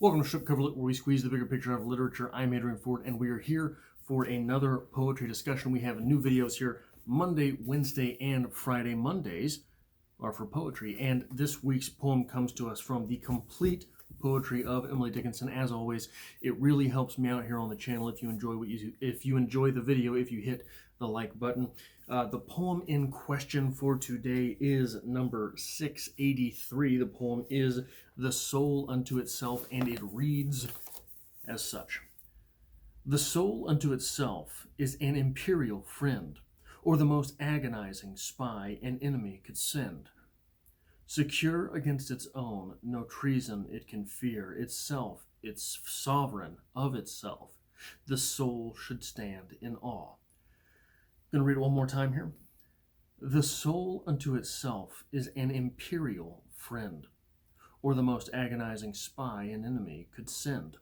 Welcome to Strip Cover Lit, where we squeeze the bigger picture out of literature. I'm Adrian Ford, and we are here for another poetry discussion. We have new videos here Monday, Wednesday, and Friday. Mondays are for poetry, and this week's poem comes to us from the complete poetry of Emily Dickinson. As always, it really helps me out here on the channel if you enjoy the video, if you hit the like button. The poem in question for today is number 683. The poem is The Soul Unto Itself, and it reads as such. The soul unto itself is an imperial friend, or the most agonizing spy an enemy could send. Secure against its own, no treason it can fear. Itself, its sovereign of itself, the soul should stand in awe. I'm going to read it one more time here. The soul unto itself is an imperial friend, or the most agonizing spy an enemy could send.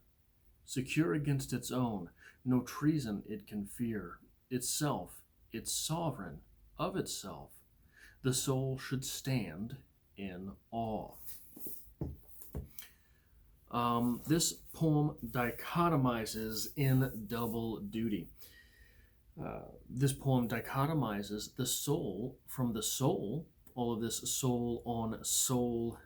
Secure against its own, no treason it can fear. Itself, its sovereign of itself, the soul should stand in awe. This poem dichotomizes in double duty. This poem dichotomizes the soul from the soul, all of this soul on soul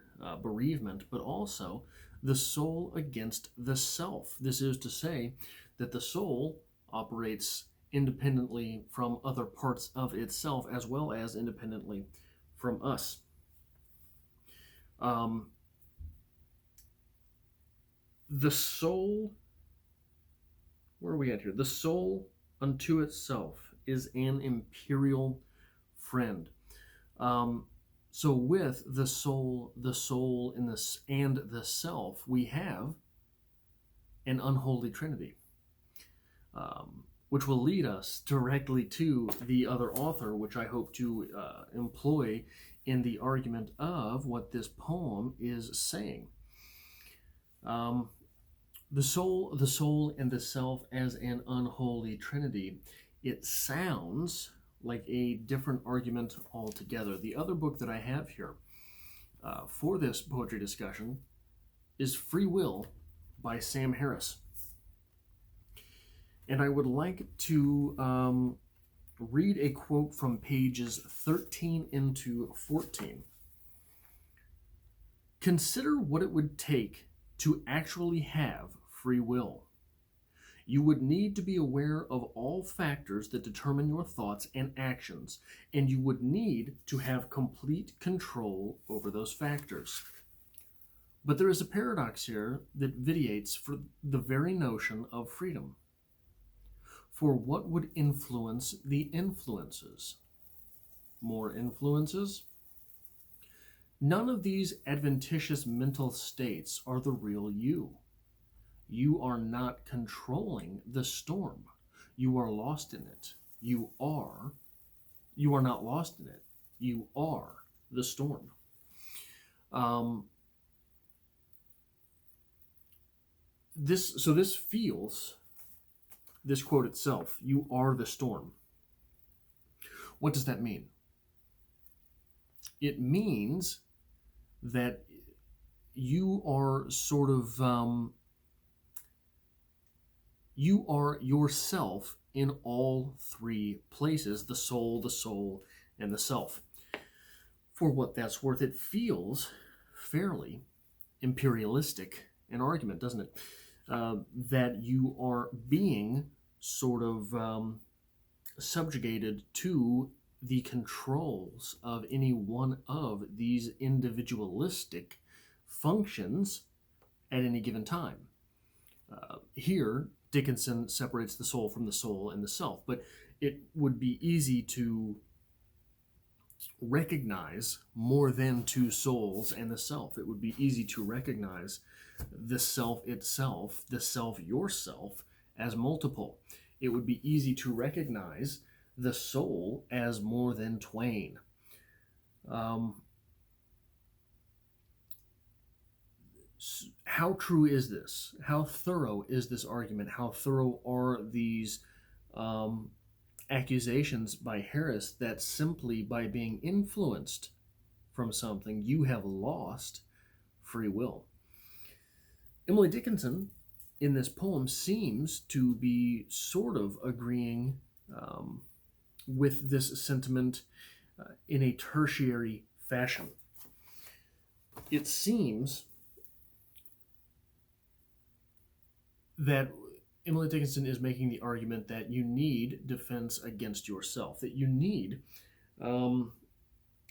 bereavement, but also the soul against the self. This is to say that the soul operates independently from other parts of itself as well as independently from us. The soul, where are we at here? The soul unto itself is an imperial friend. So with the soul in this and the self, we have an unholy trinity, which will lead us directly to the other author, which I hope to employ in the argument of what this poem is saying. The soul, and the self as an unholy trinity. It sounds like a different argument altogether. The other book that I have here for this poetry discussion is Free Will by Sam Harris. And I would like to read a quote from pages 13 into 14. Consider what it would take to actually have free will. You would need to be aware of all factors that determine your thoughts and actions, and you would need to have complete control over those factors. But there is a paradox here that vitiates for the very notion of freedom. For what would influence the influences? More influences? None of these adventitious mental states are the real you. You are not controlling the storm. You are lost in it. You are not lost in it. You are the storm. This feels, this quote itself, you are the storm. What does that mean? It means that you are sort of, you are yourself in all three places, the soul, and the self. For what that's worth, it feels fairly imperialistic, an argument, doesn't it? That you are being sort of subjugated to the controls of any one of these individualistic functions at any given time. Here, Dickinson separates the soul from the soul and the self, but it would be easy to recognize more than two souls and the self. It would be easy to recognize the self itself, the self yourself, as multiple. It would be easy to recognize the soul as more than twain. How true is this? How thorough is this argument? How thorough are these accusations by Harris that simply by being influenced from something, you have lost free will? Emily Dickinson, in this poem, seems to be sort of agreeing with this sentiment in a tertiary fashion. It seems that Emily Dickinson is making the argument that you need defense against yourself, that you need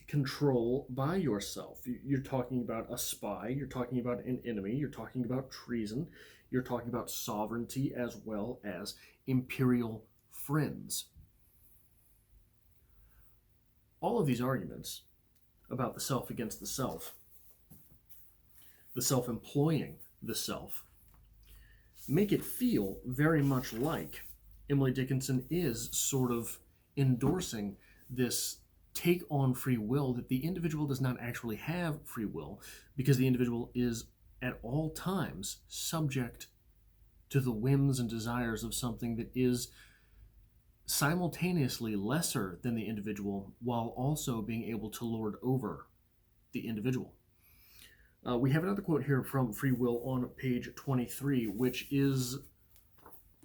control by yourself. You're talking about a spy, you're talking about an enemy, you're talking about treason, you're talking about sovereignty as well as imperial friends. All of these arguments about the self against the self employing the self, make it feel very much like Emily Dickinson is sort of endorsing this take on free will, that the individual does not actually have free will because the individual is at all times subject to the whims and desires of something that is simultaneously lesser than the individual while also being able to lord over the individual. We have another quote here from Free Will on page 23, which is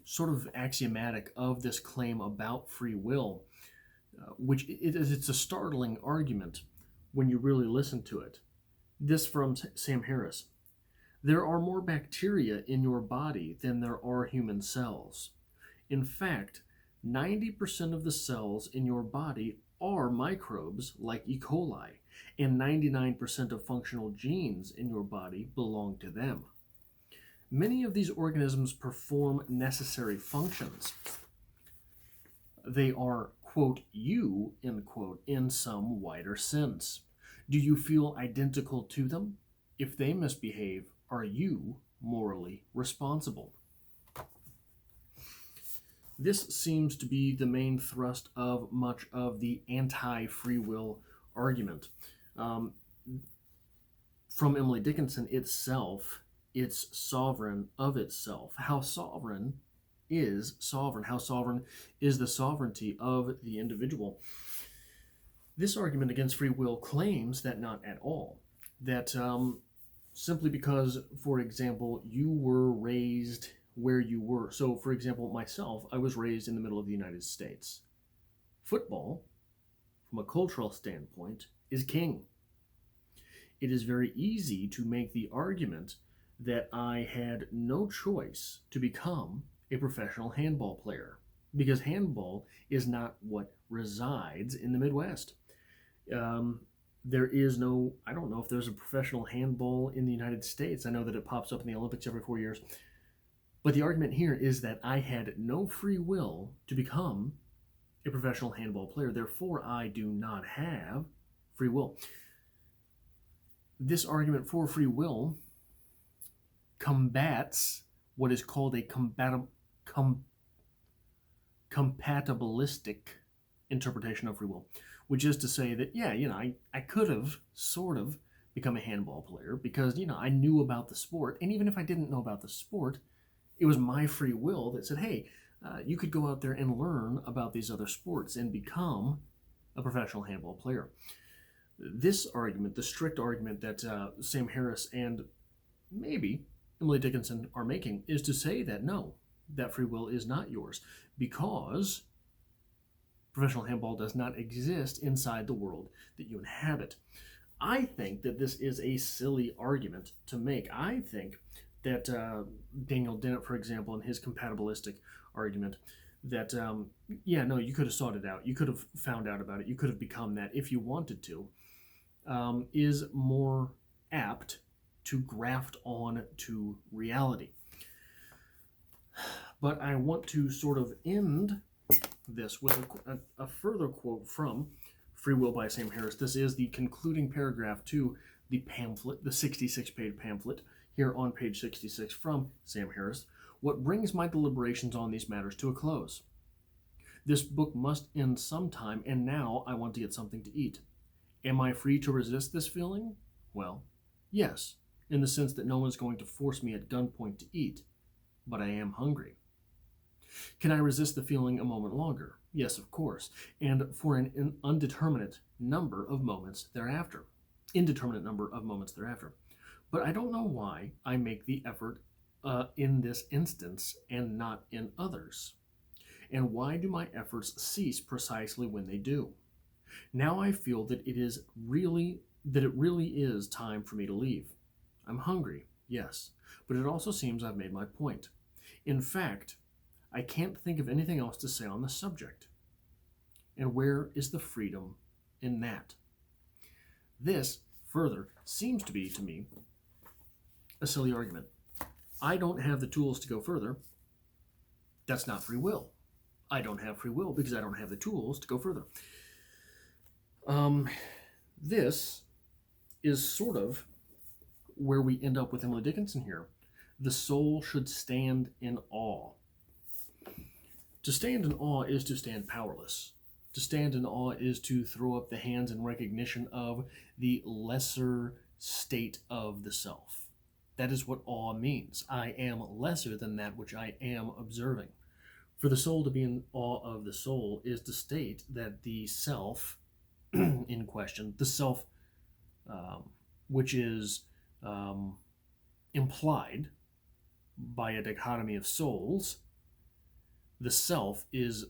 sort of axiomatic of this claim about free will, which it's a startling argument when you really listen to it. This from Sam Harris. There are more bacteria in your body than there are human cells. In fact, 90% of the cells in your body are microbes like E. coli, and 99% of functional genes in your body belong to them. Many of these organisms perform necessary functions. They are, quote, you, end quote, in some wider sense. Do you feel identical to them? If they misbehave, are you morally responsible? This seems to be the main thrust of much of the anti-free will argument. From Emily Dickinson itself, it's sovereign of itself. How sovereign is sovereign? How sovereign is the sovereignty of the individual? This argument against free will claims that not at all. That simply because, for example, you were raised where you were. So, for example, myself, I was raised in the middle of the United States. Football, from a cultural standpoint, is king. It is very easy to make the argument that I had no choice to become a professional handball player, because handball is not what resides in the Midwest. There is no, I don't know if there's a professional handball in the United States. I know that it pops up in the Olympics every 4 years. But the argument here is that I had no free will to become a professional handball player. Therefore, I do not have free will. This argument for free will combats what is called a compatibilistic interpretation of free will, which is to say that, yeah, I could have sort of become a handball player because, I knew about the sport. And even if I didn't know about the sport, it was my free will that said, hey, you could go out there and learn about these other sports and become a professional handball player. This argument, the strict argument that Sam Harris and maybe Emily Dickinson are making, is to say that no, that free will is not yours because professional handball does not exist inside the world that you inhabit. I think that this is a silly argument to make. I think that Daniel Dennett, for example, in his compatibilistic argument, that, you could have sought it out. You could have found out about it. You could have become that if you wanted to, is more apt to graft on to reality. But I want to sort of end this with a further quote from Free Will by Sam Harris. This is the concluding paragraph to the pamphlet, the 66-page pamphlet, here on page 66 from Sam Harris. What brings my deliberations on these matters to a close? This book must end sometime, and now I want to get something to eat. Am I free to resist this feeling? Well, yes, in the sense that no one's going to force me at gunpoint to eat, but I am hungry. Can I resist the feeling a moment longer? Yes, of course, and for an indeterminate number of moments thereafter. But I don't know why I make the effort in this instance and not in others. And why do my efforts cease precisely when they do? Now I feel that it really is time for me to leave. I'm hungry, yes, but it also seems I've made my point. In fact, I can't think of anything else to say on the subject. And where is the freedom in that? This, further, seems to be, to me, a silly argument. I don't have the tools to go further. That's not free will. I don't have free will because I don't have the tools to go further. This is sort of where we end up with Emily Dickinson here. The soul should stand in awe. To stand in awe is to stand powerless. To stand in awe is to throw up the hands in recognition of the lesser state of the self. That is what awe means. I am lesser than that which I am observing. For the soul to be in awe of the soul is to state that the self in question, the self which is implied by a dichotomy of souls, the self is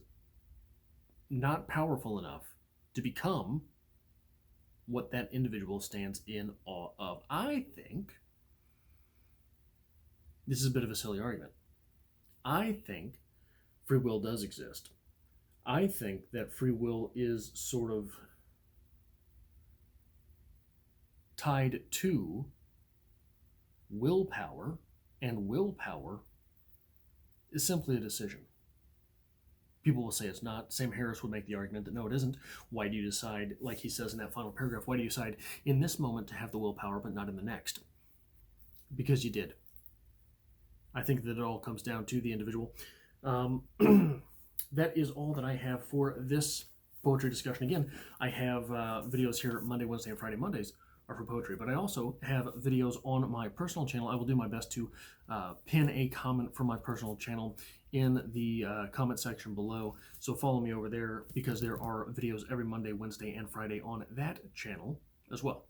not powerful enough to become what that individual stands in awe of. I think this is a bit of a silly argument. I think free will does exist. I think that free will is sort of tied to willpower, and willpower is simply a decision. People will say it's not. Sam Harris would make the argument that no, it isn't. Why do you decide, like he says in that final paragraph, why do you decide in this moment to have the willpower but not in the next? Because you did. I think that it all comes down to the individual. That is all that I have for this poetry discussion. Again, I have videos here Monday, Wednesday, and Friday. Mondays are for poetry, but I also have videos on my personal channel. I will do my best to pin a comment from my personal channel in the comment section below. So follow me over there because there are videos every Monday, Wednesday, and Friday on that channel as well.